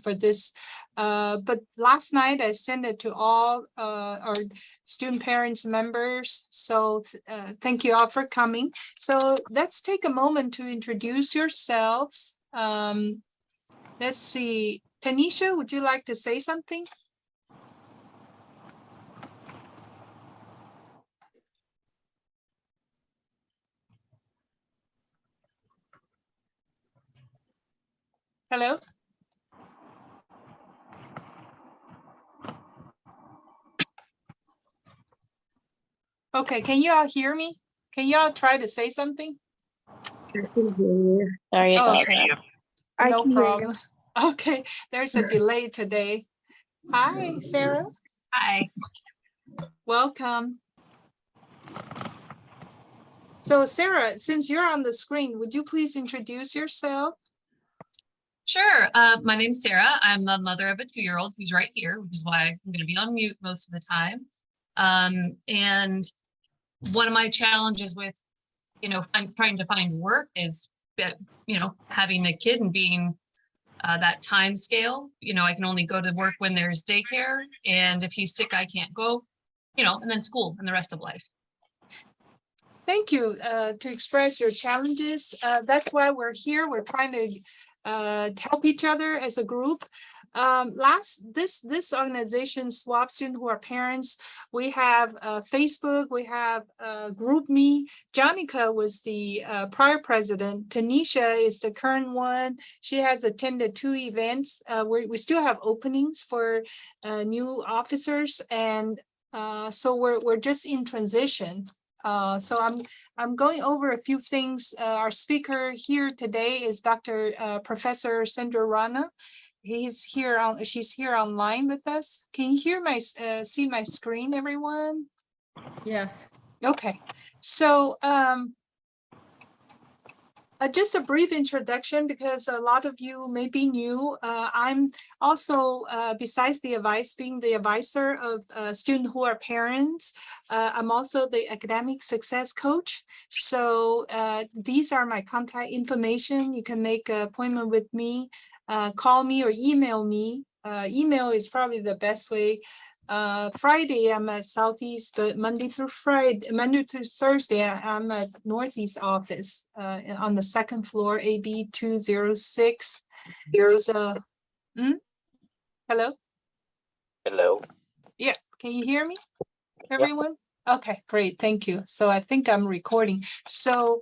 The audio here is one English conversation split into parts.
For this, but last night I sent it to all our student parents members. So thank you all for coming. So let's take a moment to introduce yourselves. Let's see, Tanisha, would you like to say something? Hello? Okay, can you all hear me? Can you all try to say something? Sorry Oh, about okay. that. No problem. Okay, there's a delay today. Hi, Sarah. Hi. Welcome. So Sarah, since you're on the screen, would you please introduce yourself? Sure. My name's Sarah. I'm the mother of a 2-year-old who's right here, which is why I'm going to be on mute most of the time. And one of my challenges with, trying to find work is, having a kid and being that time scale. I can only go to work when there's daycare, and if he's sick, I can't go, and then school and the rest of life. Thank you to express your challenges. That's why we're here. We're trying to help each other as a group. This organization, Swap Students Who Are Parents, we have Facebook, we have GroupMe. Janica was the prior president. Tanisha is the current one. She has attended 2 events. We still have openings for new officers, and so we're just in transition. So I'm going over a few things. Our speaker here today is Professor Sandra Rana. She's here online with us. Can you hear see my screen, everyone? Yes. Okay. So just a brief introduction, because a lot of you may be new. I'm also, besides being the advisor of Students Who Are Parents, I'm also the academic success coach. So these are my contact information. You can make an appointment with me, call me or email me. Email is probably the best way. Friday I'm at Southeast, but Monday through Thursday I'm at Northeast office on the 2nd floor, AB 206. So, hello. Hello. Yeah, can you hear me, everyone? Yeah. Okay, great, thank you. So I think I'm recording. So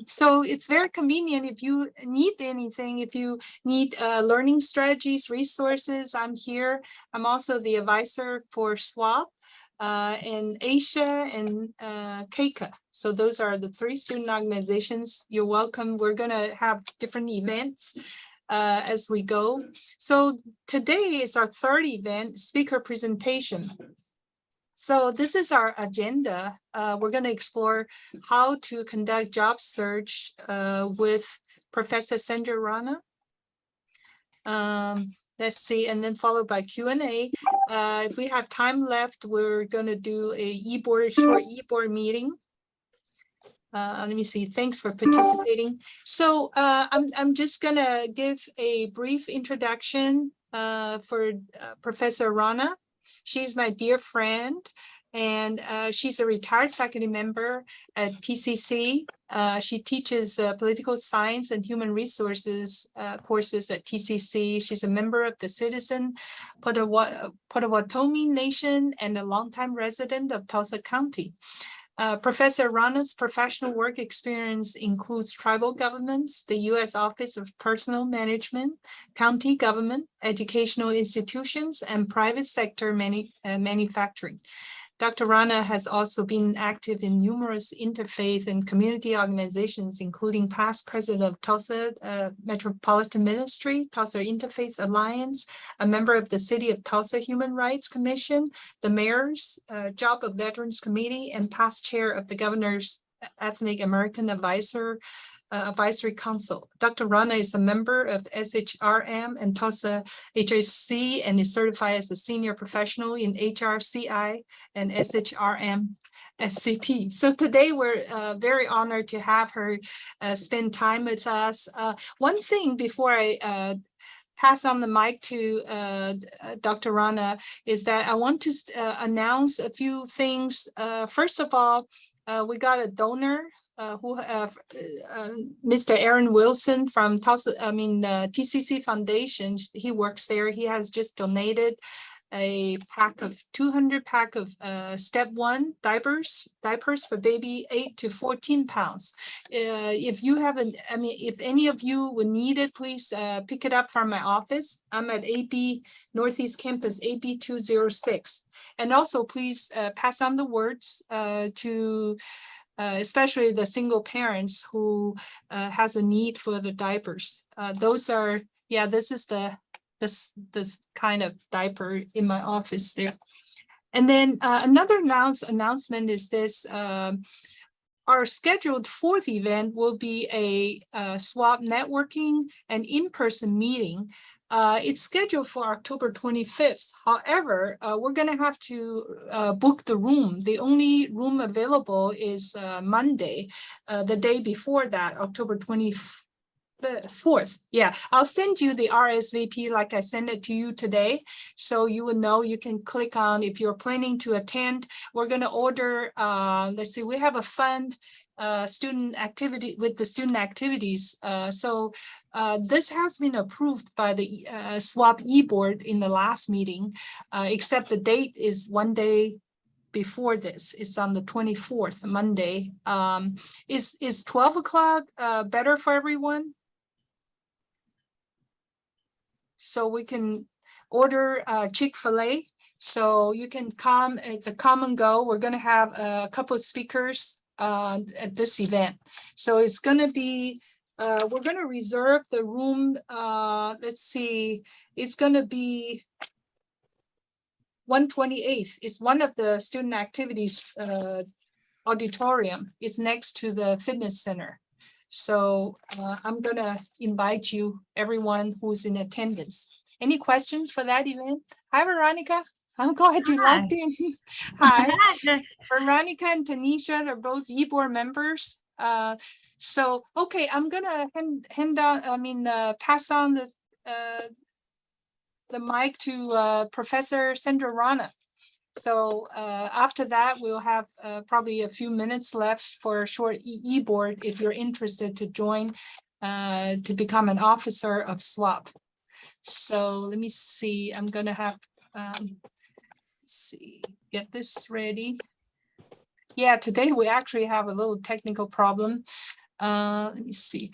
so it's very convenient if you need anything, if you need learning strategies, resources, I'm here. I'm also the advisor for SWAP and Asia and KEICA. So those are the 3 student organizations. You're welcome. We're gonna have different events as we go. So today is our 3rd event, speaker presentation. So this is our agenda. We're going to explore how to conduct job search with Professor Sandra Rana. Let's see, and then followed by Q&A. If we have time left, we're going to do a short e-board meeting. Let me see. Thanks for participating. So I'm just going to give a brief introduction for Professor Rana. She's my dear friend, and she's a retired faculty member at TCC. She teaches political science and human resources courses at TCC. She's a member of the Citizen Potawatomi Nation and a longtime resident of Tulsa County. Professor Rana's professional work experience includes tribal governments, the U.S. Office of Personnel Management, county government, educational institutions, and private sector manufacturing. Dr. Rana has also been active in numerous interfaith and community organizations, including past president of Tulsa Metropolitan Ministry, Tulsa Interfaith Alliance, a member of the City of Tulsa Human Rights Commission, the Mayor's Job of Veterans Committee, and past chair of the Governor's Ethnic American Advisory Council. Dr. Rana is a member of SHRM and Tulsa HSC and is certified as a senior professional in HRCI and SHRM SCP. So today we're very honored to have her spend time with us. One thing before I pass on the mic to Dr. Rana is that I want to announce a few things. First of all, we got a donor Mr. Aaron Wilson from TCC Foundation. He works there. He has just donated a pack of 200 pack of step 1 diapers for baby 8 to 14 pounds. If you haven't, if any of you would need it, please pick it up from my office. I'm at AB Northeast Campus, AB 206. And also please pass on the words to especially the single parents who has a need for the diapers. Those are, yeah, this is this kind of diaper in my office there. And then another announcement is this, our scheduled 4th event will be a SWAP networking and in-person meeting. It's scheduled for October 25th. However, we're going to have to book the room. The only room available is Monday, the day before that, October 24th. Yeah, I'll send you the RSVP like I sent it to you today. So you would know, you can click on if you're planning to attend. We're going to order, let's see, we have a fund student activity with the student activities. This has been approved by the SWAP e-board in the last meeting, except the date is one day before this. It's on the 24th, Monday. Is 12 o'clock better for everyone? So we can order Chick-fil-A. So you can come, it's a come and go. We're going to have a couple of speakers at this event. So it's going to be, we're going to reserve the room. Let's see, it's going to be 128. It's one of the student activities auditorium. It's next to the fitness center. So I'm going to invite you, everyone who's in attendance. Any questions for that event? Hi, Veronica. I'm glad you logged in. Hi. Veronica and Tanisha, they're both e-board members. So, okay, I'm going to pass on the mic to Professor Sandra Rana. So after that, we'll have probably a few minutes left for a short e-board if you're interested to join to become an officer of SWAP. So let me see, I'm gonna have, get this ready. Yeah, today we actually have a little technical problem. Let me see.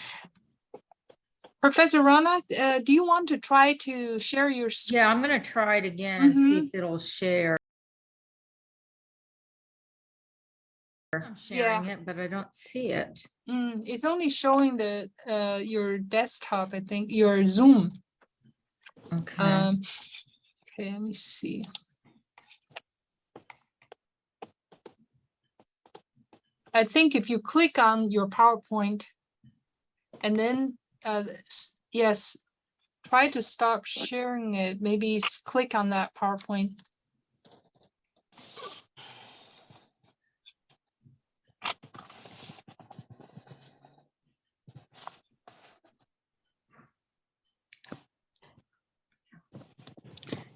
Professor Rana, do you want to try to share your screen? Yeah, I'm going to try it again and see if it'll share. I'm sharing it, but I don't see it. It's only showing the your desktop, I think, your Zoom. Okay. Okay, let me see. I think if you click on your PowerPoint and then yes, try to stop sharing it. Maybe click on that PowerPoint.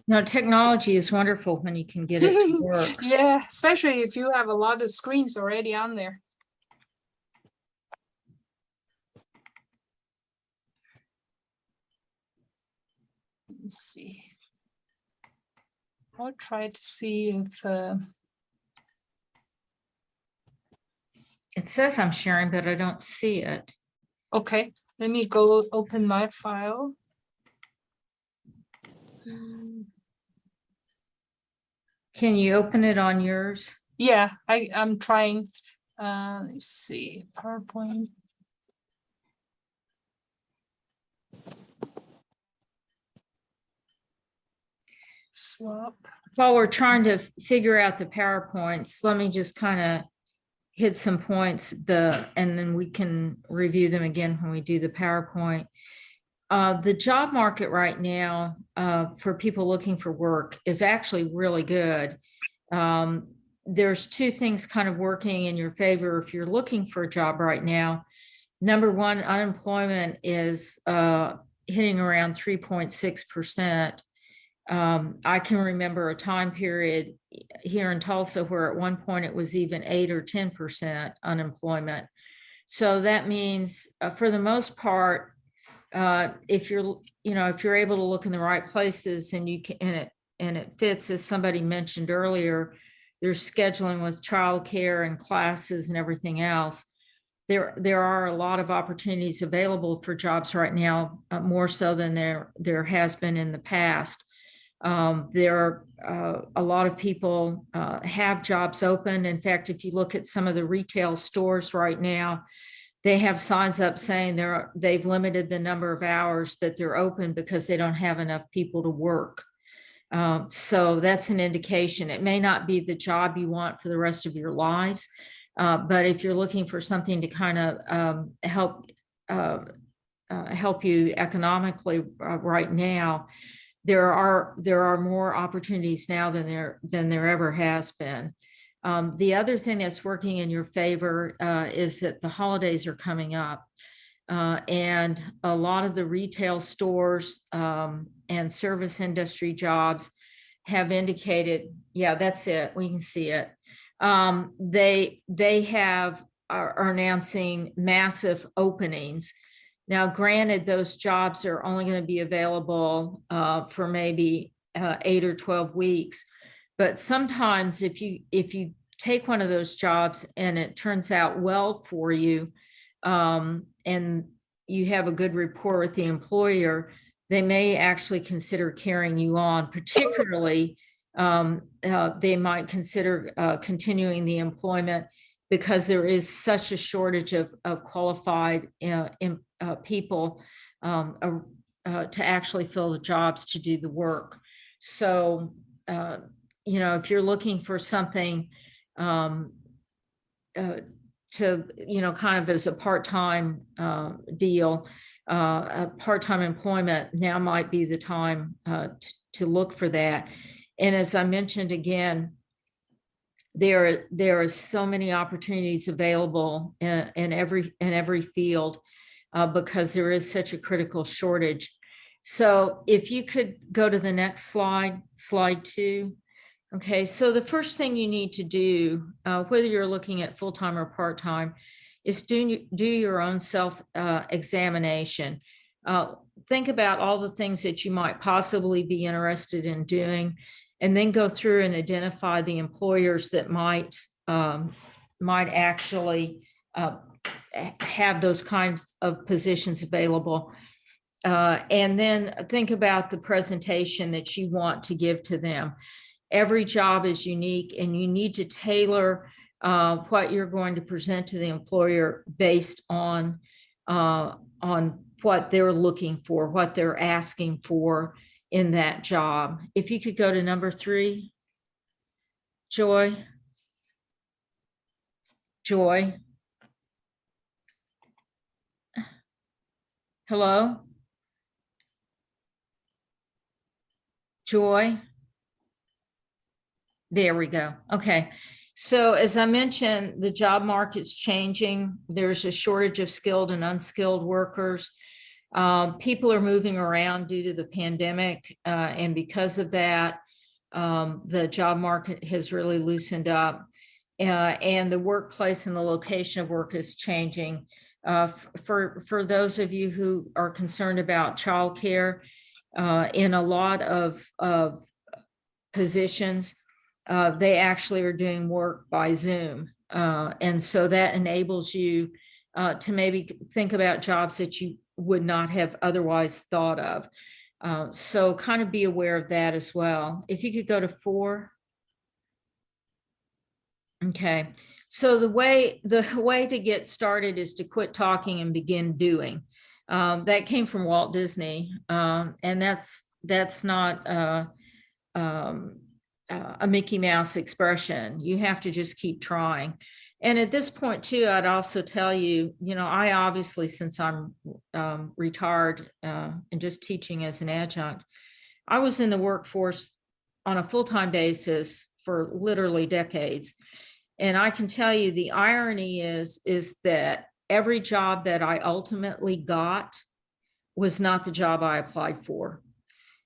No, technology is wonderful when you can get it to work. Yeah, especially if you have a lot of screens already on there. Let's see. I'll try to see if It says I'm sharing, but I don't see it. okay, let me go open my file. Can you open it on yours? Yeah, I'm trying. Let's see, PowerPoint. Swap. While we're trying to figure out the PowerPoints, let me just kind of hit some points, and then we can review them again when we do the PowerPoint. The job market right now for people looking for work is actually really good. There's two things kind of working in your favor if you're looking for a job right now. Number one, unemployment is hitting around 3.6%. I can remember a time period here in Tulsa where at one point it was even 8 or 10% unemployment. So that means for the most part, if you're able to look in the right places and you can, and it fits, as somebody mentioned earlier, there's scheduling with childcare and classes and everything else. There are a lot of opportunities available for jobs right now, more so than there has been in the past. There are a lot of people have jobs open. In fact, if you look at some of the retail stores right now, they have signs up saying they've limited the number of hours that they're open because they don't have enough people to work. So that's an indication. It may not be the job you want for the rest of your lives, but if you're looking for something to kind of help you economically right now, there are more opportunities now than there ever has been. The other thing that's working in your favor is that the holidays are coming up, and a lot of the retail stores and service industry jobs have indicated, yeah, that's it. We can see it. They are announcing massive openings. Now, granted, those jobs are only going to be available for maybe 8 or 12 weeks. But sometimes if you take one of those jobs and it turns out well for you, and you have a good rapport with the employer, they may actually consider carrying you on. Particularly, they might consider continuing the employment because there is such a shortage of qualified people to actually fill the jobs to do the work. So, if you're looking for something to, kind of as a part-time deal, part-time employment, now might be the time to look for that. And as I mentioned again, there are so many opportunities available in every field because there is such a critical shortage. So if you could go to the next slide 2. Okay, so the first thing you need to do, whether you're looking at full-time or part-time, is do your own self-examination. Think about all the things that you might possibly be interested in doing, and then go through and identify the employers that might actually have those kinds of positions available. And then think about the presentation that you want to give to them. Every job is unique, and you need to tailor what you're going to present to the employer based on what they're looking for, what they're asking for in that job. If you could go to number 3, Joy. Hello? Joy? There we go. Okay. So as I mentioned, the job market's changing. There's a shortage of skilled and unskilled workers. People are moving around due to the pandemic. And because of that, the job market has really loosened up. And the workplace and the location of work is changing. For those of you who are concerned about childcare, in a lot of positions, they actually are doing work by Zoom. And so that enables you to maybe think about jobs that you would not have otherwise thought of. So kind of be aware of that as well. If you could go to 4. Okay, so the way to get started is to quit talking and begin doing. That came from Walt Disney, and that's not a Mickey Mouse expression. You have to just keep trying. And at this point too, I'd also tell you, I obviously, since I'm retired and just teaching as an adjunct, I was in the workforce on a full-time basis for literally decades. And I can tell you the irony is that every job that I ultimately got was not the job I applied for.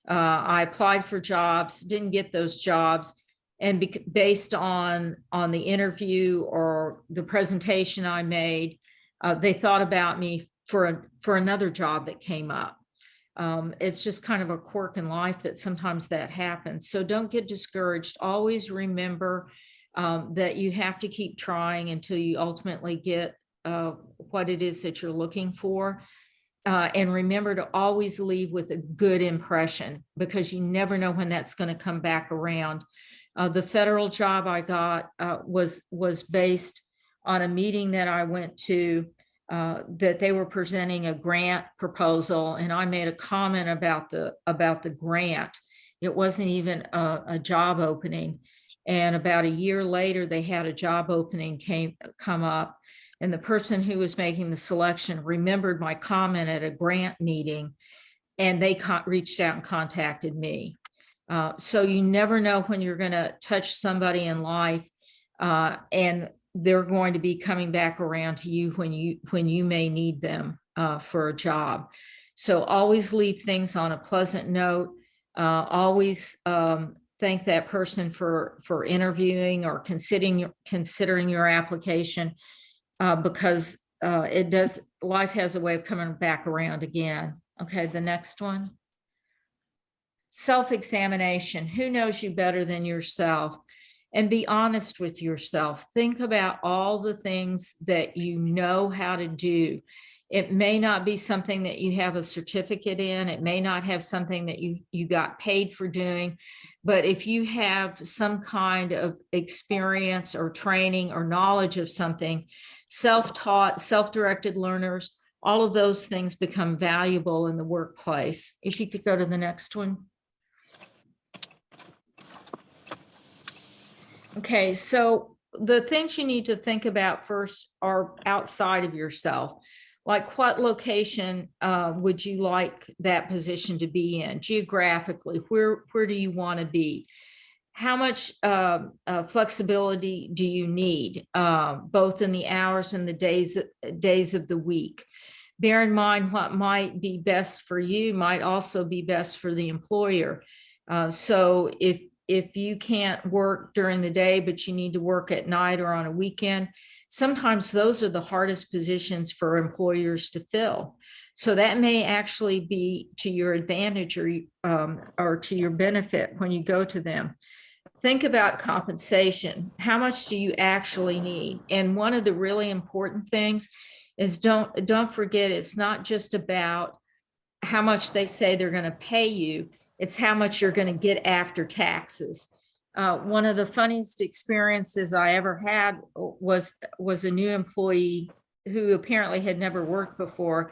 I applied for jobs, didn't get those jobs. And based on the interview or the presentation I made, they thought about me for another job that came up. It's just kind of a quirk in life that sometimes that happens. So don't get discouraged. Always remember that you have to keep trying until you ultimately get what it is that you're looking for. And remember to always leave with a good impression, because you never know when that's going to come back around. The federal job I got was based on a meeting that I went to, that they were presenting a grant proposal, and I made a comment about the grant. It wasn't even a job opening. And about a year later, they had a job opening come up. And the person who was making the selection remembered my comment at a grant meeting, and they reached out and contacted me. So you never know when you're going to touch somebody in life, and they're going to be coming back around to you when you may need them for a job. So always leave things on a pleasant note. Always thank that person for interviewing or considering your application. Because life has a way of coming back around again. Okay, the next one. Self-examination. Who knows you better than yourself? And be honest with yourself. Think about all the things that you know how to do. It may not be something that you have a certificate in. It may not have something that you got paid for doing. But if you have some kind of experience or training or knowledge of something, self-taught, self-directed learners, all of those things become valuable in the workplace. If you could go to the next one. Okay, so the things you need to think about first are outside of yourself. Like, what location would you like that position to be in geographically? Where do you want to be? How much flexibility do you need, both in the hours and the days of the week? Bear in mind, what might be best for you might also be best for the employer. So if you can't work during the day, but you need to work at night or on a weekend, sometimes those are the hardest positions for employers to fill. So that may actually be to your advantage or to your benefit when you go to them. Think about compensation. How much do you actually need? And one of the really important things is don't forget, it's not just about how much they say they're going to pay you. It's how much you're going to get after taxes. One of the funniest experiences I ever had was a new employee who apparently had never worked before,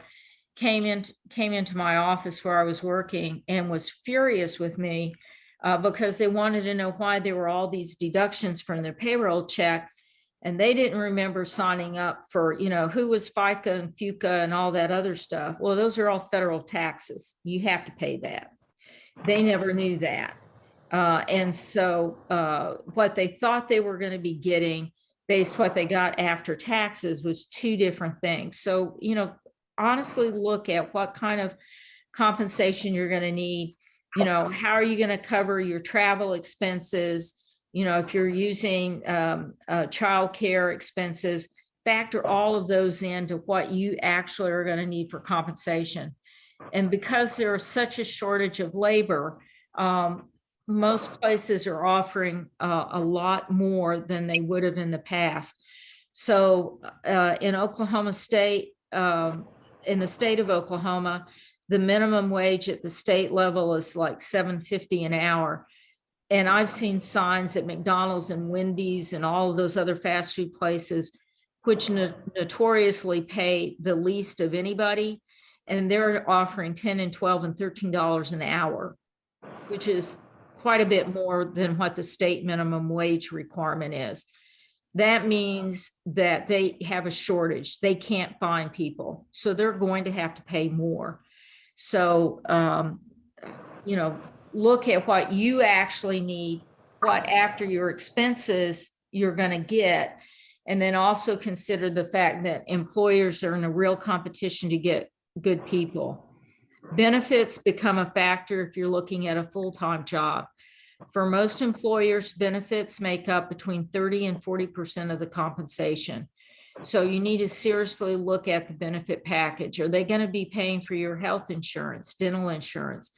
came into my office where I was working and was furious with me because they wanted to know why there were all these deductions from their payroll check. And they didn't remember signing up for, who was FICA and FUCA and all that other stuff. Well, those are all federal taxes. You have to pay that. They never knew that. And so what they thought they were going to be getting based what they got after taxes was two different things. So, honestly look at what kind of compensation you're going to need. How are you going to cover your travel expenses? If you're using childcare expenses, factor all of those into what you actually are going to need for compensation. And because there's such a shortage of labor, most places are offering a lot more than they would have in the past. So in Oklahoma State, in the state of Oklahoma, the minimum wage at the state level is like $7.50 an hour. And I've seen signs at McDonald's and Wendy's and all of those other fast food places, which notoriously pay the least of anybody. And they're offering $10 and $12 and $13 an hour, which is quite a bit more than what the state minimum wage requirement is. That means that they have a shortage. They can't find people. So they're going to have to pay more. So, look at what you actually need, what after your expenses you're going to get. And then also consider the fact that employers are in a real competition to get good people. Benefits become a factor if you're looking at a full-time job. For most employers, benefits make up between 30 and 40% of the compensation. So you need to seriously look at the benefit package. Are they going to be paying for your health insurance, dental insurance?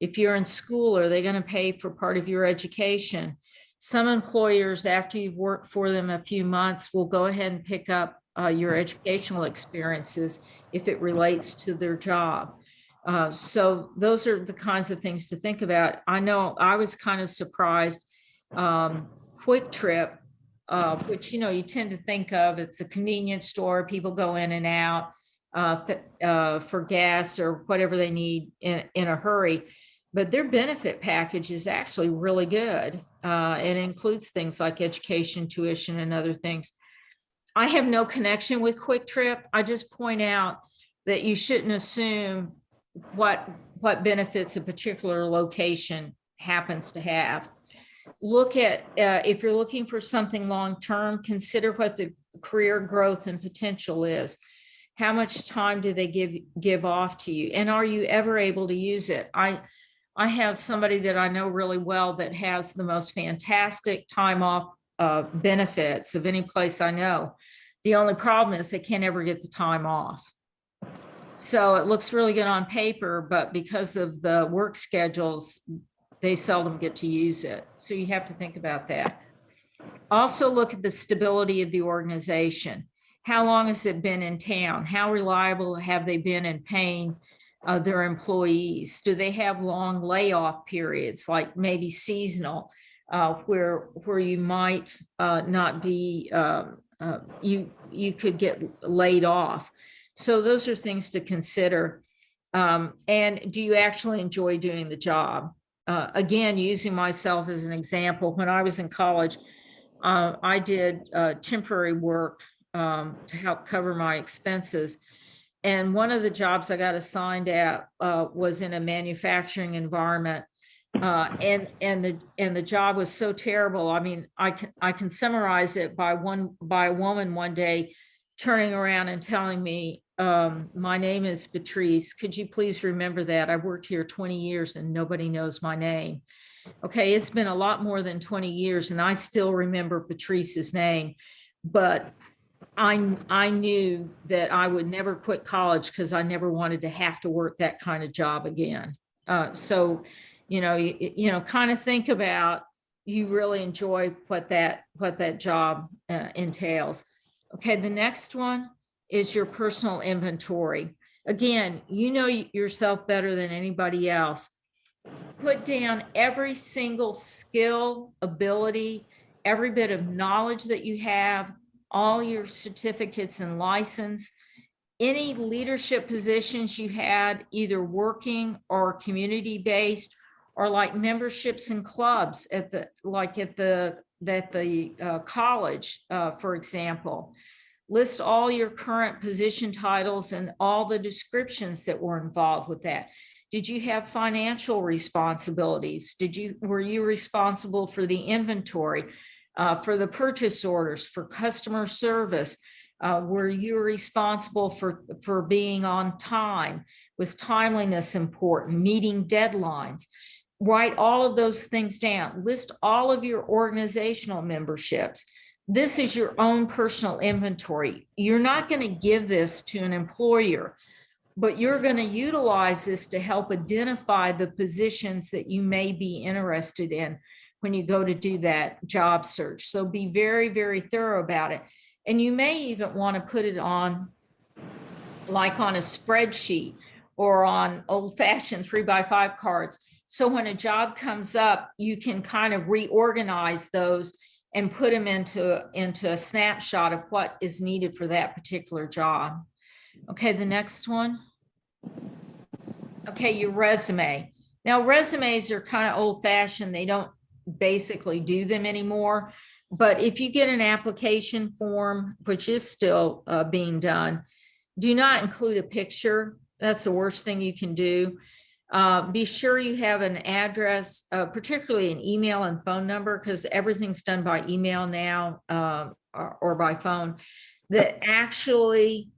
If you're in school, are they going to pay for part of your education? Some employers, after you've worked for them a few months, will go ahead and pick up your educational experiences if it relates to their job. So those are the kinds of things to think about. I know I was kind of surprised. Quick Trip, which, you tend to think of, it's a convenience store. People go in and out for gas or whatever they need in a hurry. But their benefit package is actually really good. It includes things like education, tuition, and other things. I have no connection with Quick Trip. I just point out that you shouldn't assume what benefits a particular location happens to have. Look at, if you're looking for something long-term, consider what the career growth and potential is. How much time do they give off to you? And are you ever able to use it? I have somebody that I know really well that has the most fantastic time off benefits of any place I know. The only problem is they can't ever get the time off. So it looks really good on paper, but because of the work schedules, they seldom get to use it. So you have to think about that. Also look at the stability of the organization. How long has it been in town? How reliable have they been in paying their employees? Do they have long layoff periods, like maybe seasonal, where you might not be, you could get laid off? So those are things to consider. And do you actually enjoy doing the job? Again, using myself as an example, when I was in college, I did temporary work to help cover my expenses. And one of the jobs I got assigned at was in a manufacturing environment. And the job was so terrible. I mean, I can summarize it by a woman one day turning around and telling me, my name is Patrice. Could you please remember that? I've worked here 20 years and nobody knows my name. Okay, it's been a lot more than 20 years and I still remember Patrice's name, but I knew that I would never quit college because I never wanted to have to work that kind of job again. So, kind of think about, you really enjoy what that job entails. Okay, the next one is your personal inventory. Again, you know yourself better than anybody else. Put down every single skill, ability, every bit of knowledge that you have, all your certificates and license, any leadership positions you had, either working or community-based, or like memberships in clubs at the college, for example. List all your current position titles and all the descriptions that were involved with that. Did you have financial responsibilities? Were you responsible for the inventory, for the purchase orders, for customer service? Were you responsible for being on time? Was timeliness important? Meeting deadlines? Write all of those things down. List all of your organizational memberships. This is your own personal inventory. You're not going to give this to an employer, but you're going to utilize this to help identify the positions that you may be interested in when you go to do that job search. So be very, very thorough about it. And you may even want to put it on, like on a spreadsheet or on old-fashioned 3x5 cards. So when a job comes up, you can kind of reorganize those and put them into a snapshot of what is needed for that particular job. Okay, the next one. Okay, your resume. Now, resumes are kind of old-fashioned. They don't basically do them anymore. But if you get an application form, which is still being done, do not include a picture. That's the worst thing you can do. Be sure you have an address, particularly an email and phone number, because everything's done by email now or by phone, that actually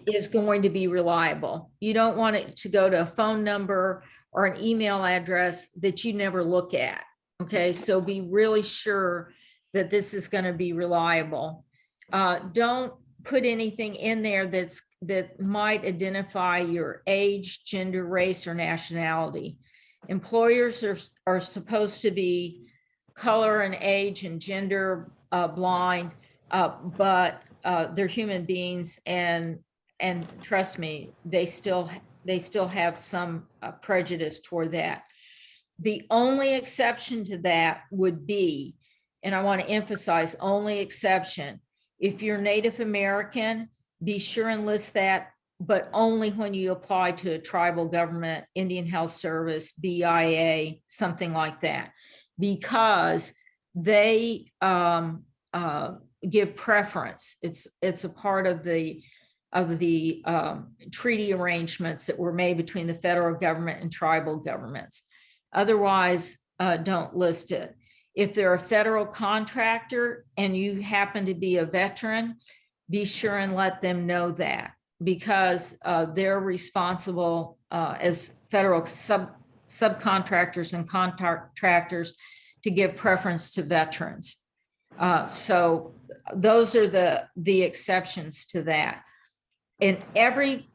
is going to be reliable. You don't want it to go to a phone number or an email address that you never look at. Okay, so be really sure that this is going to be reliable. Don't put anything in there that might identify your age, gender, race, or nationality. Employers are supposed to be color and age and gender blind, but they're human beings, and trust me, they still have some prejudice toward that. The only exception to that would be, and I want to emphasize, only exception, if you're Native American, be sure and list that, but only when you apply to a tribal government, Indian Health Service, BIA, something like that, because they give preference. It's a part of the treaty arrangements that were made between the federal government and tribal governments. Otherwise, don't list it. If they're a federal contractor and you happen to be a veteran, be sure and let them know that, because they're responsible as federal subcontractors and contractors to give preference to veterans. So those are the exceptions to that. In every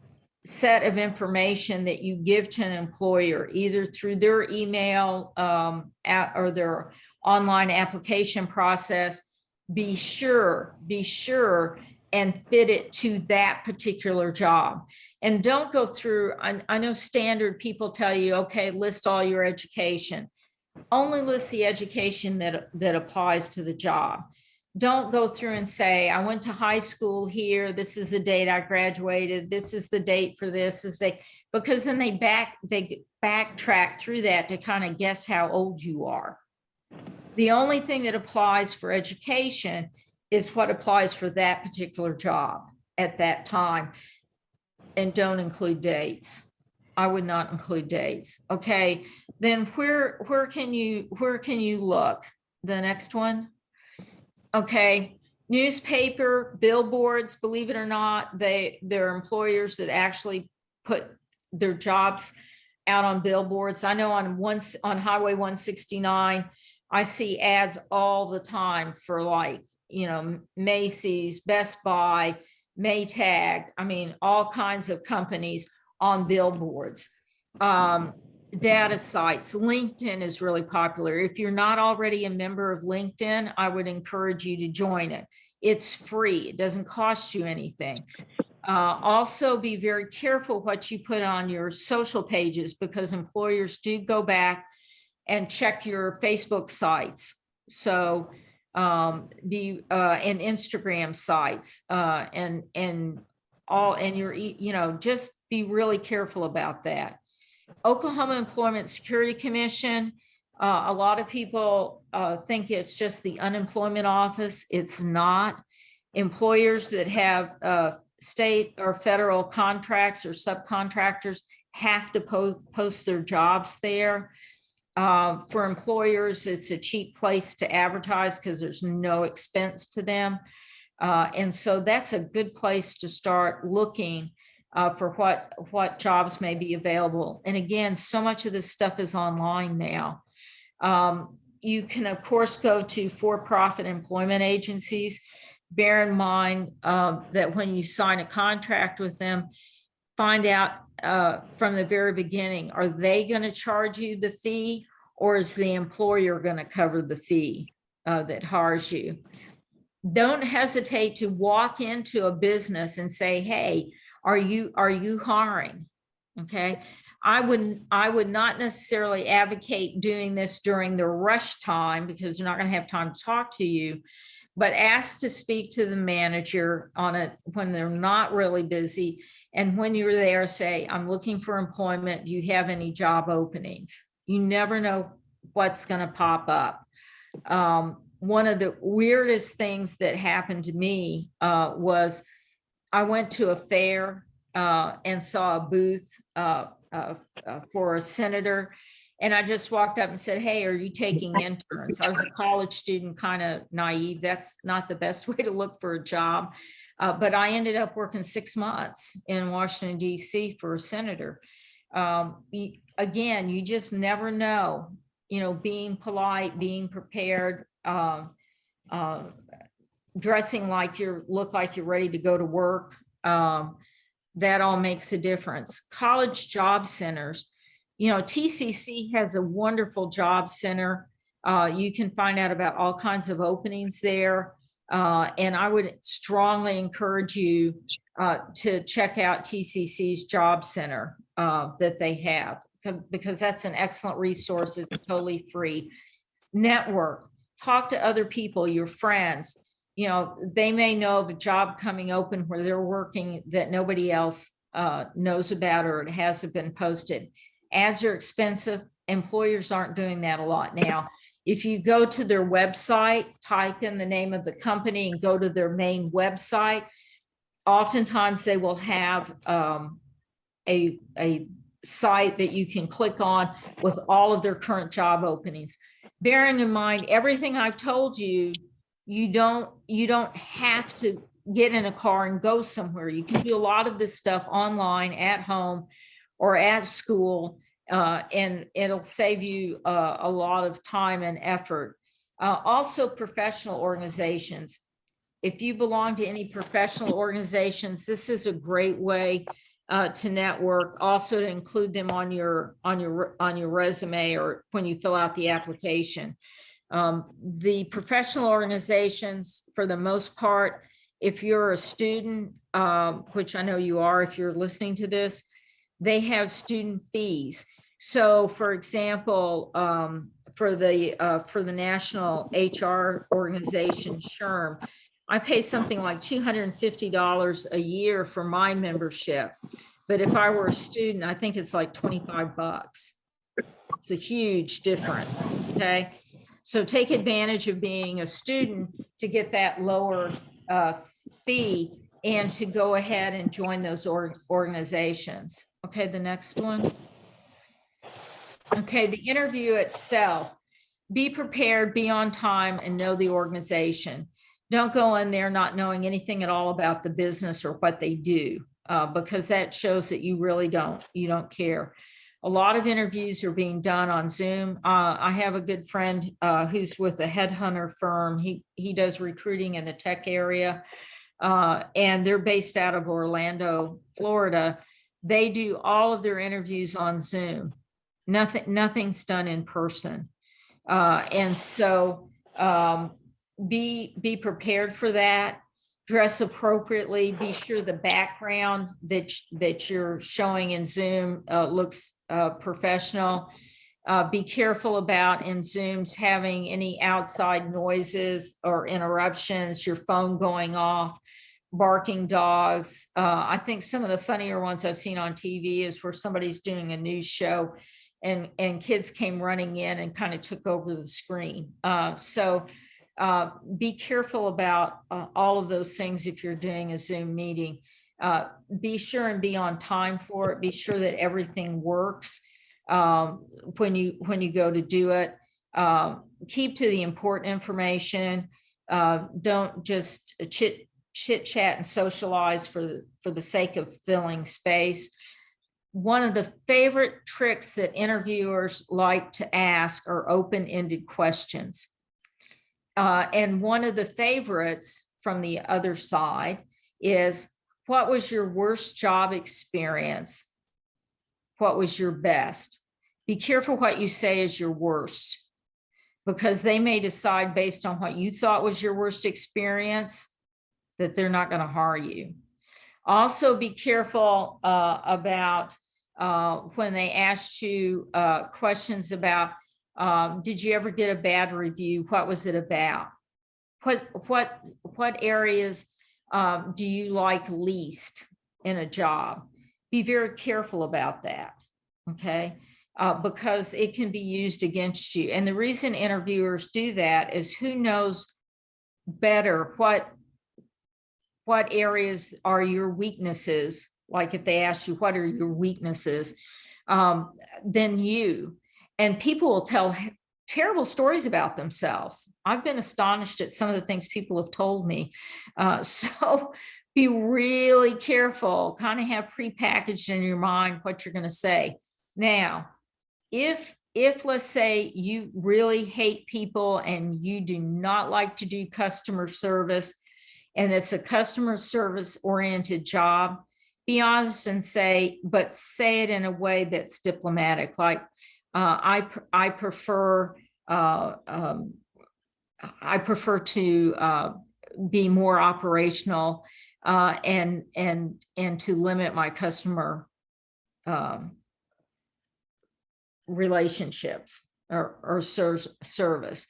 set of information that you give to an employer, either through their email or their online application process, be sure and fit it to that particular job. And don't go through, I know standard people tell you, okay, list all your education. Only list the education that applies to the job. Don't go through and say, I went to high school here, this is the date I graduated, this is the date for this, because then they backtrack through that to kind of guess how old you are. The only thing that applies for education is what applies for that particular job at that time, and don't include dates. I would not include dates. Okay, then where can you look? The next one. Okay, newspaper, billboards, believe it or not, there are employers that actually put their jobs out on billboards. I know on Highway 169, I see ads all the time for, like, Macy's, Best Buy, Maytag, I mean, all kinds of companies on billboards. Data sites, LinkedIn is really popular. If you're not already a member of LinkedIn, I would encourage you to join it. It's free, it doesn't cost you anything. Also, be very careful what you put on your social pages, because employers do go back and check your Facebook sites. So and Instagram sites and your, just be really careful about that. Oklahoma Employment Security Commission, a lot of people think it's just the unemployment office. It's not. Employers that have state or federal contracts or subcontractors have to post their jobs there. For employers, it's a cheap place to advertise because there's no expense to them. And so that's a good place to start looking for what jobs may be available. And again, so much of this stuff is online now. You can, of course, go to for-profit employment agencies. Bear in mind that when you sign a contract with them, find out from the very beginning, are they going to charge you the fee, or is the employer going to cover the fee that hires you? Don't hesitate to walk into a business and say, hey, are you hiring? Okay. I would not necessarily advocate doing this during the rush time, because they're not going to have time to talk to you, but ask to speak to the manager on it when they're not really busy. And when you're there, say, I'm looking for employment. Do you have any job openings? You never know what's going to pop up. One of the weirdest things that happened to me was I went to a fair and saw a booth for a senator, And I just walked up and said, hey, are you taking interns? I was a college student, kind of naive. That's not the best way to look for a job. But I ended up working 6 months in Washington, D.C. for a senator. Again, you just never know, being polite, being prepared, dressing like look like you're ready to go to work. That all makes a difference. College job centers, TCC has a wonderful job center. You can find out about all kinds of openings there. And I would strongly encourage you to check out TCC's job center that they have, because that's an excellent resource. It's totally free. Network, talk to other people, your friends. They may know of a job coming open where they're working that nobody else knows about, or it hasn't been posted. Ads are expensive. Employers aren't doing that a lot now. If you go to their website, type in the name of the company and go to their main website, oftentimes they will have a site that you can click on with all of their current job openings. Bearing in mind everything I've told you, you don't have to get in a car and go somewhere. You can do a lot of this stuff online, at home, or at school, and it'll save you a lot of time and effort. Also, professional organizations. If you belong to any professional organizations, this is a great way to network. Also, to include them on your resume or when you fill out the application. The professional organizations, for the most part, if you're a student, which I know you are if you're listening to this, they have student fees. So, for example, for the national HR organization, SHRM, I pay something like $250 a year for my membership. But if I were a student, I think it's like $25. It's a huge difference, okay? So take advantage of being a student to get that lower fee and to go ahead and join those organizations. Okay, the next one. Okay, the interview itself. Be prepared, be on time, and know the organization. Don't go in there not knowing anything at all about the business or what they do, because that shows that you really don't care. A lot of interviews are being done on Zoom. I have a good friend who's with a headhunter firm. He does recruiting in the tech area, and they're based out of Orlando, Florida. They do all of their interviews on Zoom. Nothing's done in person. And so be prepared for that. Dress appropriately. Be sure the background that you're showing in Zoom looks professional. Be careful about in Zooms having any outside noises or interruptions, your phone going off, barking dogs. I think some of the funnier ones I've seen on TV is where somebody's doing a news show and kids came running in and kind of took over the screen. So be careful about all of those things if you're doing a Zoom meeting. Be sure and be on time for it. Be sure that everything works when you go to do it. Keep to the important information. Don't just chit chat and socialize for the sake of filling space. One of the favorite tricks that interviewers like to ask are open-ended questions. And one of the favorites from the other side is, what was your worst job experience? What was your best? Be careful what you say is your worst, because they may decide based on what you thought was your worst experience that they're not going to hire you. Also, be careful about when they ask you questions about, did you ever get a bad review? What was it about? What areas do you like least in a job? Be very careful about that, okay? Because it can be used against you. And the reason interviewers do that is, who knows better what areas are your weaknesses? Like if they ask you, what are your weaknesses, than you. and people will tell terrible stories about themselves. I've been astonished at some of the things people have told me. So be really careful, kind of have prepackaged in your mind what you're going to say. Now, if let's say you really hate people and you do not like to do customer service, and it's a customer service oriented job, be honest and say it in a way that's diplomatic. Like, I prefer to be more operational and to limit my customer relationships or service.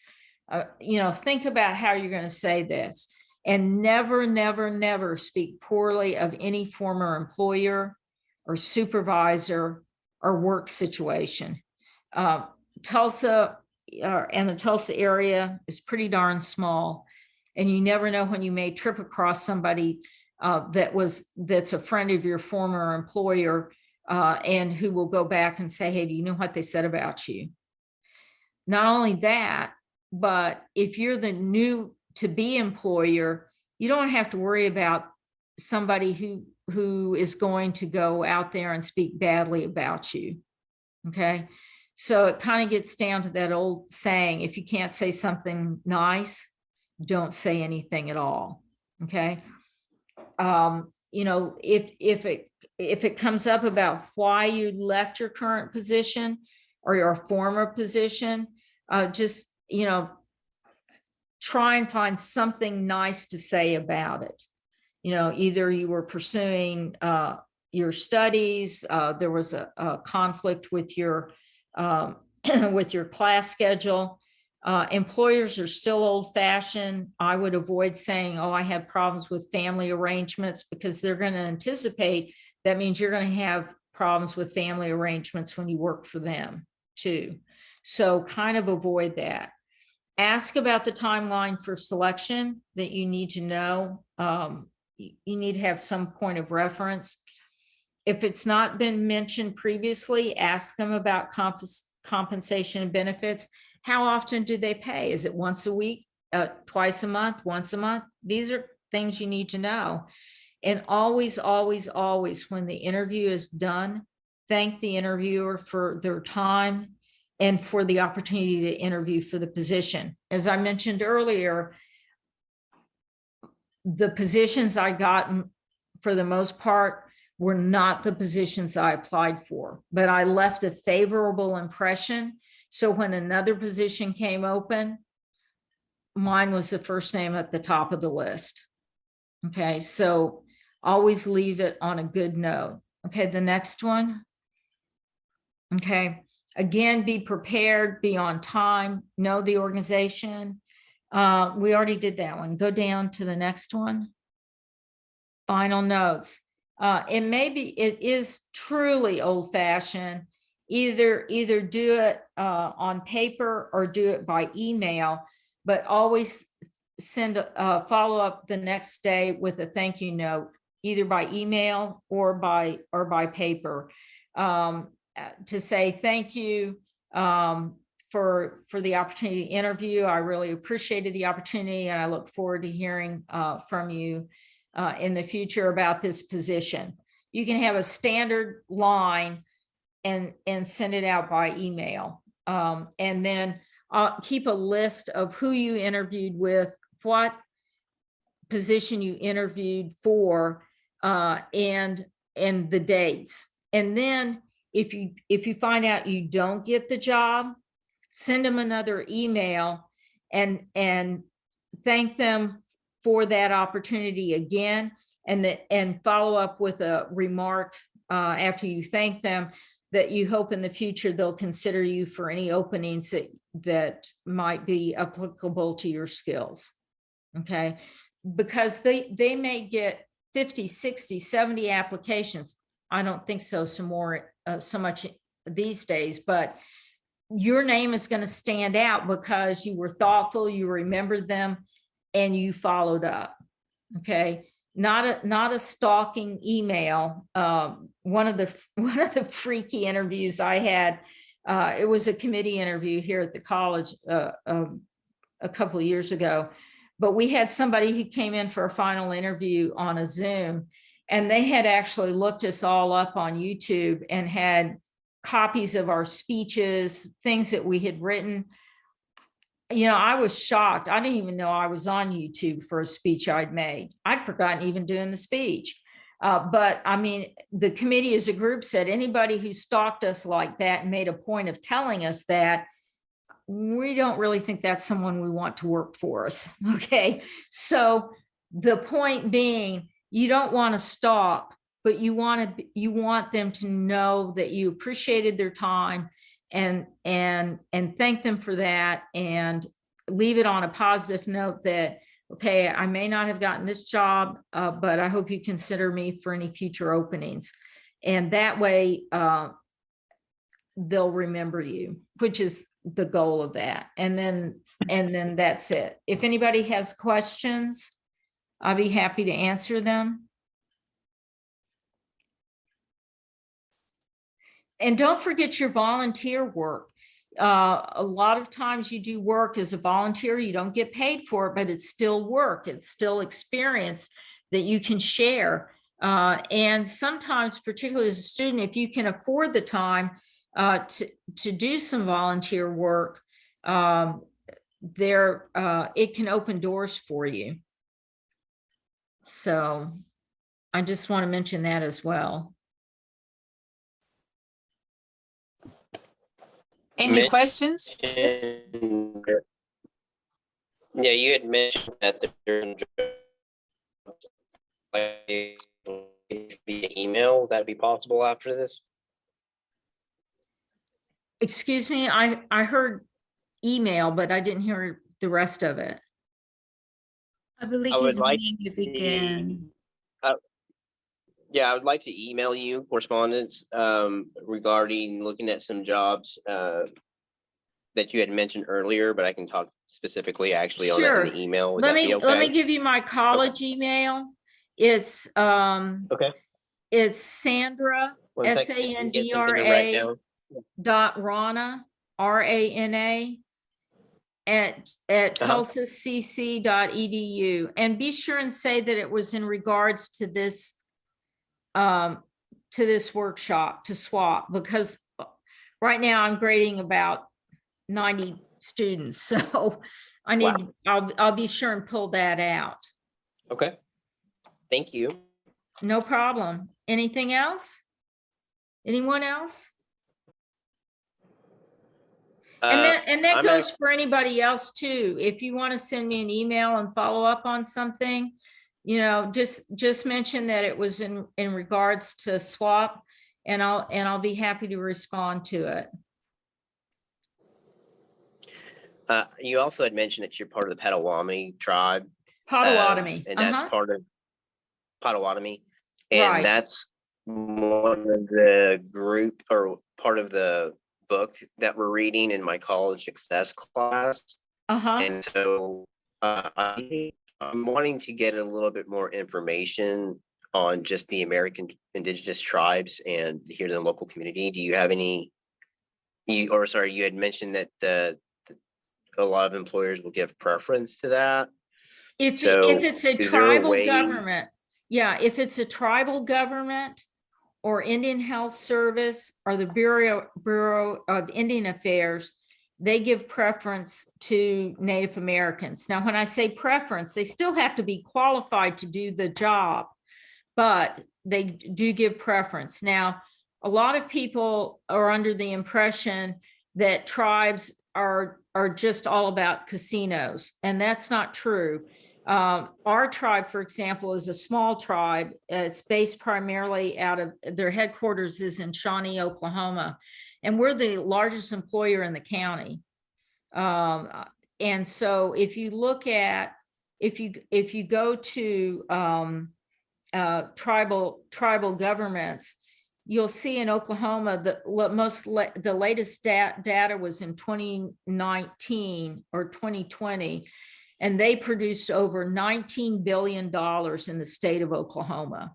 Think about how you're going to say this, and never speak poorly of any former employer or supervisor or work situation. Tulsa and the Tulsa area is pretty darn small, and you never know when you may trip across somebody that's a friend of your former employer and who will go back and say, hey, do you know what they said about you? Not only that, but if you're the new to be employer, you don't have to worry about somebody who is going to go out there and speak badly about you. Okay. So it kind of gets down to that old saying, if you can't say something nice, don't say anything at all. Okay. If it comes up about why you left your current position or your former position, just, try and find something nice to say about it. Either you were pursuing your studies, there was a conflict with your with your class schedule. Employers are still old-fashioned. I would avoid saying, oh, I have problems with family arrangements, because they're going to anticipate that means you're going to have problems with family arrangements when you work for them too. So kind of avoid that. Ask about the timeline for selection that you need to know. You need to have some point of reference. If it's not been mentioned previously, ask them about compensation and benefits. How often do they pay? Is it once a week, twice a month, once a month? These are things you need to know. And always, when the interview is done, thank the interviewer for their time and for the opportunity to interview for the position. As I mentioned earlier, the positions I got, for the most part, were not the positions I applied for, but I left a favorable impression. So when another position came open, mine was the first name at the top of the list. Okay, so always leave it on a good note. Okay, the next one. Okay, again, be prepared, be on time, know the organization. We already did that one. Go down to the next one. Final notes. It is truly old-fashioned. Either do it on paper or do it by email, but always send a follow-up the next day with a thank you note, either by email or by paper, to say thank you for the opportunity to interview. I really appreciated the opportunity, and I look forward to hearing from you in the future about this position. You can have a standard line and send it out by email. And then keep a list of who you interviewed with, what position you interviewed for, and the dates. And then if you find out you don't get the job, send them another email and thank them for that opportunity again, and follow up with a remark after you thank them that you hope in the future they'll consider you for any openings that might be applicable to your skills. Okay, because they may get 50, 60, 70 applications. I don't think so much these days, but your name is going to stand out because you were thoughtful, you remembered them, and you followed up. Okay, not a stalking email. One of the freaky interviews I had It was a committee interview here at the college a couple of years ago, but we had somebody who came in for a final interview on a Zoom, and they had actually looked us all up on YouTube and had copies of our speeches, things that we had written. You know, I was shocked. I didn't even know I was on YouTube for a speech I'd made. I'd forgotten even doing the speech. But I mean, the committee as a group said anybody who stalked us like that and made a point of telling us that, we don't really think that's someone we want to work for us. Okay. So the point being, you don't want to stalk, but you want them to know that you appreciated their time and thank them for that, and leave it on a positive note that, okay, I may not have gotten this job, but I hope you consider me for any future openings. And that way, they'll remember you, which is the goal of that. And then that's it. If anybody has questions, I'll be happy to answer them. And don't forget your volunteer work. A lot of times you do work as a volunteer, you don't get paid for it, but it's still work. It's still experience that you can share. And sometimes, particularly as a student, if you can afford the time to do some volunteer work, it can open doors for you. So I just want to mention that as well. Any questions? Yeah, you had mentioned that there's via email. Would that be possible after this? Excuse me, I heard email, but I didn't hear the rest of it. I believe I would he's like wondering if we can. Yeah, I would like to email you correspondence regarding looking at some jobs that you had mentioned earlier, but I can talk specifically actually on that in the email. Would Let that be me okay? let me give you my college email. It's Okay. it's Sandra, One second, get something to write Sandra down. Rana, Rana at tulsacc.edu, and be sure and say that it was in regards to this workshop to swap, because right now I'm grading about 90 students, so I need I'll be sure and pull that out. Okay. Thank you. No problem. Anything else? Anyone else? And that goes for anybody else too. If you want to send me an email and follow up on something, you know, just mention that it was in regards to swap, and I'll be happy to respond to it. You also had mentioned that you're part of the Potawatomi tribe. Potawatomi. And that's part of Potawatomi. And Right. that's one of the group or part of the book that we're reading in my college success class. And so I'm wanting to get a little bit more information on just the American indigenous tribes and here in the local community. Do you have any, you had mentioned that a lot of employers will give preference to that. If it's a tribal government, yeah, if it's a tribal government or Indian Health Service or the Bureau of Indian Affairs, they give preference to Native Americans. Now, when I say preference, they still have to be qualified to do the job, but they do give preference. Now, a lot of people are under the impression that tribes are just all about casinos, and that's not true. Our tribe, for example, is a small tribe. It's based primarily out of, their headquarters is in Shawnee, Oklahoma, and we're the largest employer in the county. And so if you look at, if you go to tribal governments, you'll see in Oklahoma the latest data was in 2019 or 2020, and they produced over $19 billion in the state of Oklahoma.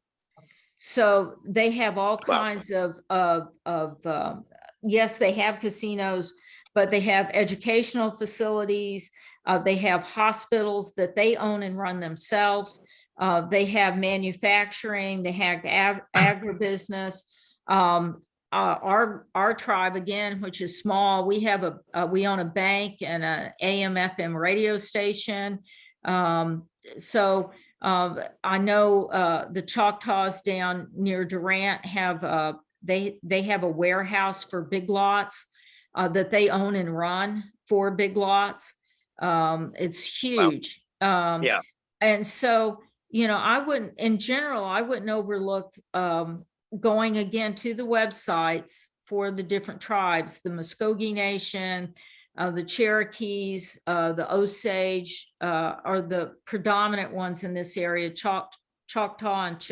So they have all kinds of yes, they have casinos, but they have educational facilities. They have hospitals that they own and run themselves. They have manufacturing, they have agribusiness. Our tribe, again, which is small, we have we own a bank and an AM/FM radio station. So I know the Choctaws down near Durant have they have a warehouse for Big Lots that they own and run for Big Lots. It's huge. Yeah. And so, in general, I wouldn't overlook going again to the websites for the different tribes, the Muskogee Nation, the Cherokees, the Osage are the predominant ones in this area, Choctaw and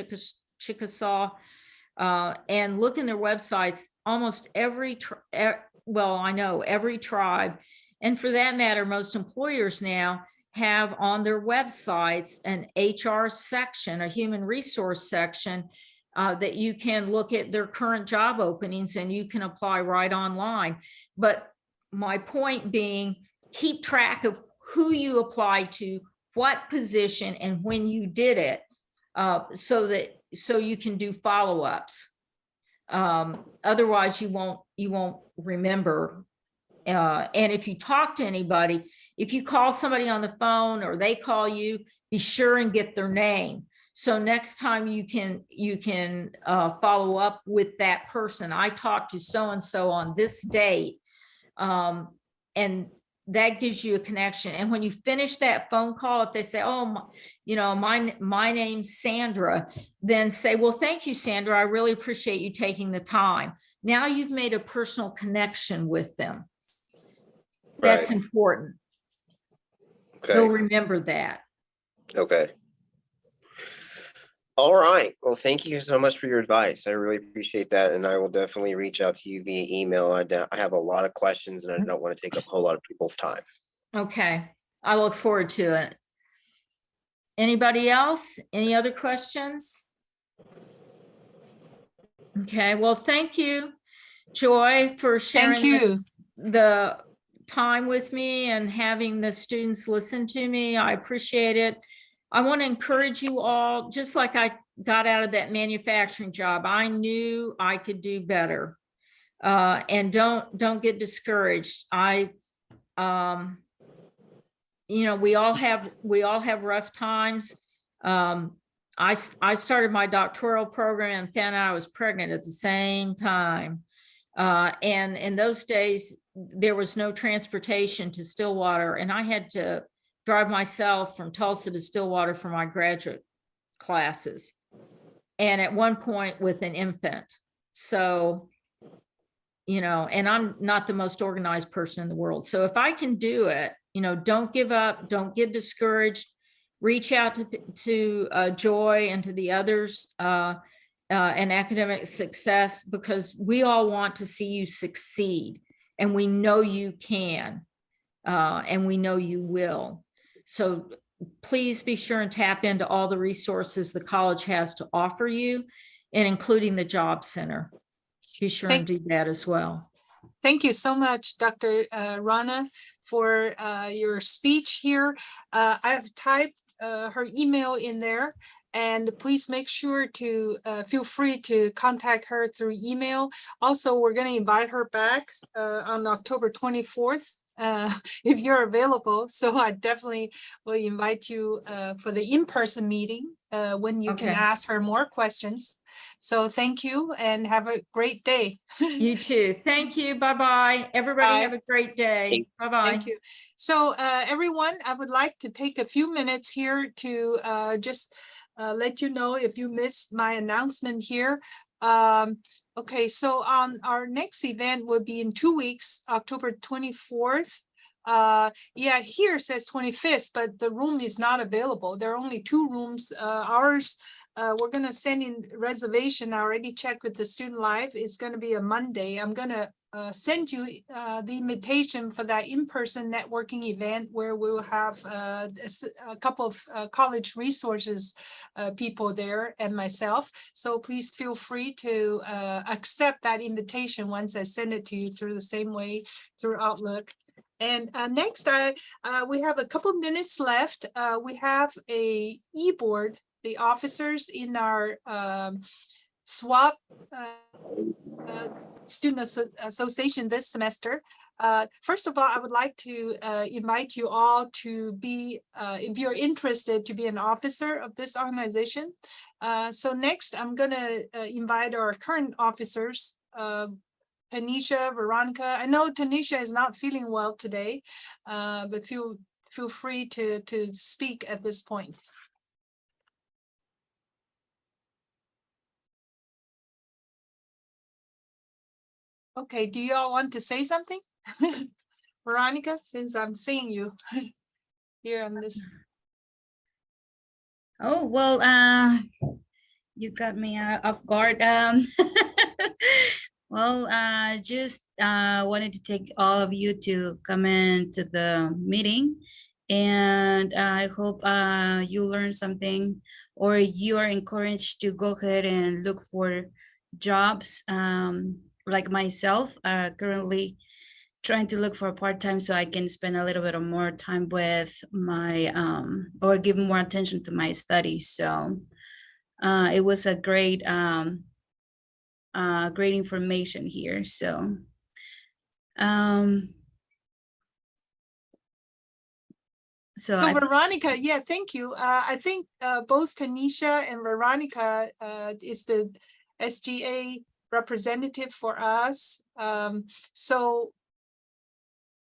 Chickasaw, and look in their websites. Almost every, I know every tribe, and for that matter, most employers now have on their websites an HR section, a human resource section, that you can look at their current job openings and you can apply right online. But my point being, keep track of who you applied to, what position, and when you did it, so you can do follow-ups. Otherwise, you won't remember. And if you talk to anybody, if you call somebody on the phone or they call you, be sure and get their name. So next time you can follow up with that person. I talked to so-and-so on this date, and that gives you a connection. And when you finish that phone call, if they say, oh, my name's Sandra, then say, well, thank you, Sandra. I really appreciate you taking the time. Now you've made a personal connection with them. That's Right. important. Okay. They'll remember that. Okay. All right. Well, thank you so much for your advice. I really appreciate that. And I will definitely reach out to you via email. I have a lot of questions and I don't want to take up a whole lot of people's time. Okay. I look forward to it. Anybody else? Any other questions? Okay. Well, thank you, Joy, for sharing Thank you. the time with me and having the students listen to me. I appreciate it. I want to encourage you all, just like I got out of that manufacturing job, I knew I could do better. And don't get discouraged. We all have rough times. I started my doctoral program and found out I was pregnant at the same time. And in those days, there was no transportation to Stillwater, and I had to drive myself from Tulsa to Stillwater for my graduate classes. And at one point with an infant. So, and I'm not the most organized person in the world. So if I can do it, don't give up, don't get discouraged, reach out to Joy and to the others and academic success, because we all want to see you succeed, and we know you can, and we know you will. So please be sure and tap into all the resources the college has to offer you, and including the Job Center. Be sure and do that as well. Thank you so much, Dr. Rana, for your speech here. I have typed her email in there, and please make sure to feel free to contact her through email. Also, we're going to invite her back on October 24th. If you're available. So I definitely will invite you for the in-person meeting when you can ask her more questions. So thank you and have a great day. You too. Thank you. Bye-bye. Everybody Bye. have a great day. Bye-bye. Thank you. So everyone, I would like to take a few minutes here to just let you know if you missed my announcement here. Okay, so our next event will be in 2 weeks, October 24th. Yeah, here it says 25th, but the room is not available. There are only 2 rooms. Ours, we're going to send in reservation. I already checked with the Student Life. It's going to be a Monday. I'm going to send you the invitation for that in-person networking event where we will have a couple of college resources people there and myself. So please feel free to accept that invitation once I send it to you through the same way through Outlook. And next, we have a couple minutes left. We have a e-board, the officers in our SWAP Student Association this semester. First of all, I would like to invite you all to be, if you're interested, to be an officer of this organization. So next, I'm going to invite our current officers, Tanisha, Veronica. I know Tanisha is not feeling well today, but feel free to speak at this point. Okay, do you all want to say something? Veronica, since I'm seeing you here on this. Oh, well, you got me off guard. Well, just wanted to take all of you to come into the meeting, and I hope you learn something, or you are encouraged to go ahead and look for jobs. Like myself, currently trying to look for a part-time so I can spend a little bit of more time with my or give more attention to my studies. So it was a great great information here. So So Veronica, yeah, thank you. I think both Tanisha and Veronica is the SGA representative for us. So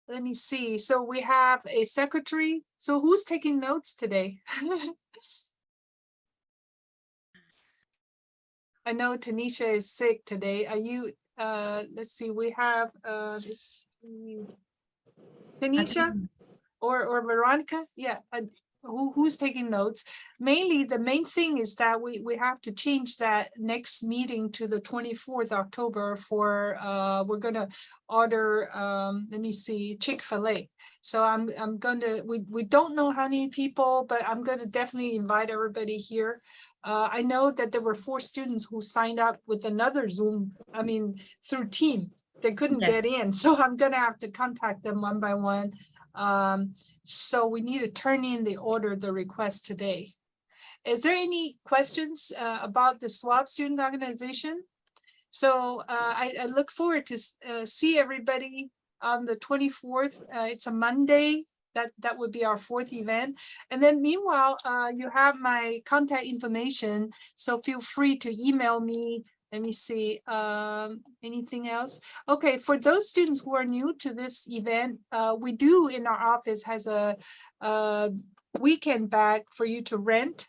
let me see. So we have a secretary. So who's taking notes today? I know Tanisha is sick today. Are you, let's see, we have this Tanisha or Veronica? Yeah, who's taking notes? Mainly, the main thing is that we have to change that next meeting to the 24th October for, we're gonna order, let me see, Chick-fil-A. So I'm gonna, we don't know how many people, but I'm gonna definitely invite everybody here. I know that there were 4 students who signed up with another Zoom, I mean, through Team. They couldn't get in, so I'm gonna have to contact them one by one. So we need to turn in the request today. Is there any questions about the SWAP student organization? So I look forward to see everybody on the 24th. It's a Monday. That would be our 4th event. And then meanwhile, you have my contact information. So feel free to email me. Let me see, anything else? Okay, for those students who are new to this event, we do in our office has a weekend bag for you to rent.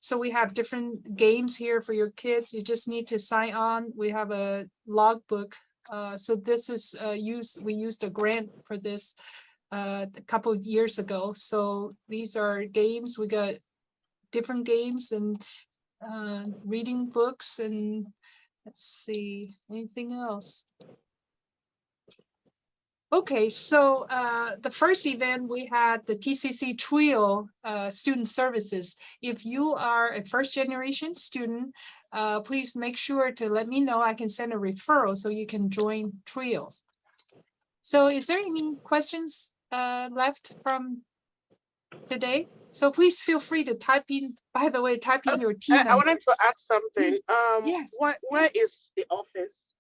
So we have different games here for your kids. You just need to sign on. We have a logbook. So this is we used a grant for this a couple of years ago. So these are games. We got different games and reading books, and let's see, anything else? Okay, so the first event we had the TCC Trio student services. If you are a first generation student, please make sure to let me know. I can send a referral so you can join Trio. So is there any questions left from today? So please feel free to type in, by the way, type in your team. I wanted to add something. Yes. Where is the office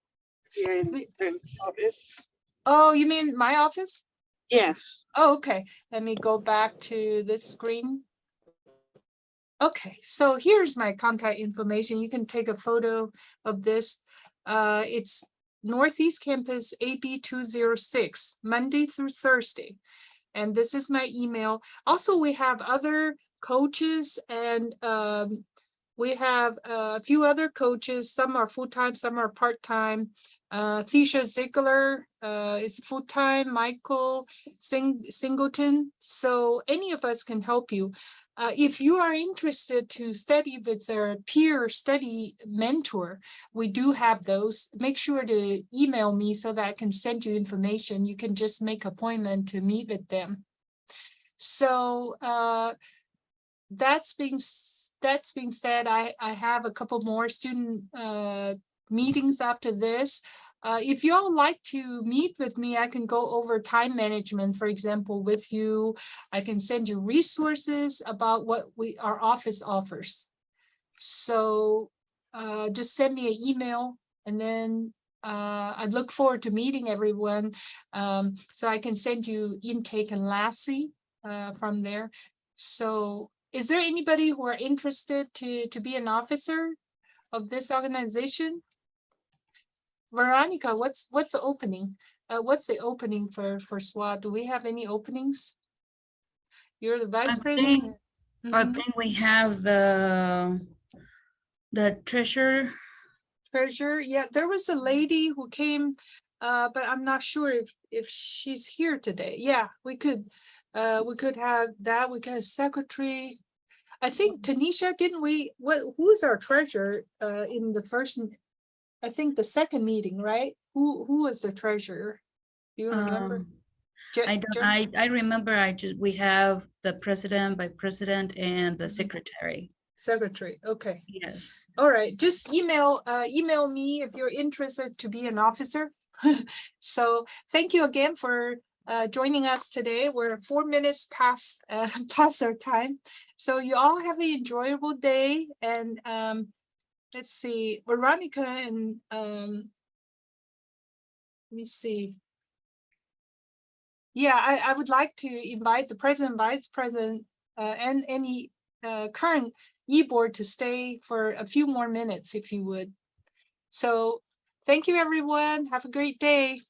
here in office? Oh, you mean my office? Yes. Oh, okay. Let me go back to this screen. Okay, so here's my contact information. You can take a photo of this. It's Northeast Campus AB 206, Monday through Thursday. And this is my email. Also, we have other coaches, and we have a few other coaches. Some are full-time, some are part-time. Thisha Ziegler is full-time, Michael Singleton. So any of us can help you. If you are interested to study with their peer study mentor, we do have those. Make sure to email me so that I can send you information. You can just make appointment to meet with them. So that's being said, I have a couple more student meetings after this. If you all like to meet with me, I can go over time management, for example, with you. I can send you resources about what our office offers. So just send me an email, and then I look forward to meeting everyone. So I can send you intake and LASI from there. So is there anybody who are interested to be an officer of this organization? Veronica, what's the opening? What's the opening for SWAT? Do we have any openings? You're the vice president? I Mhm. think we have the treasurer. Treasurer, yeah, there was a lady who came, but I'm not sure if she's here today. Yeah, we could have that. We could have secretary. I think Tanisha, didn't we? Who's our treasurer in the first? I think the second meeting, right? Who was the treasurer? Do you remember? I don't, I remember we have the president, vice president, and the secretary. Secretary, okay. Yes. All right, just email me if you're interested to be an officer. So thank you again for joining us today. We're 4 minutes past past our time. So you all have an enjoyable day, and let's see, Veronica and let me see. Yeah, I would like to invite the president, vice president, and any current e-board to stay for a few more minutes if you would. So thank you, everyone. Have a great day.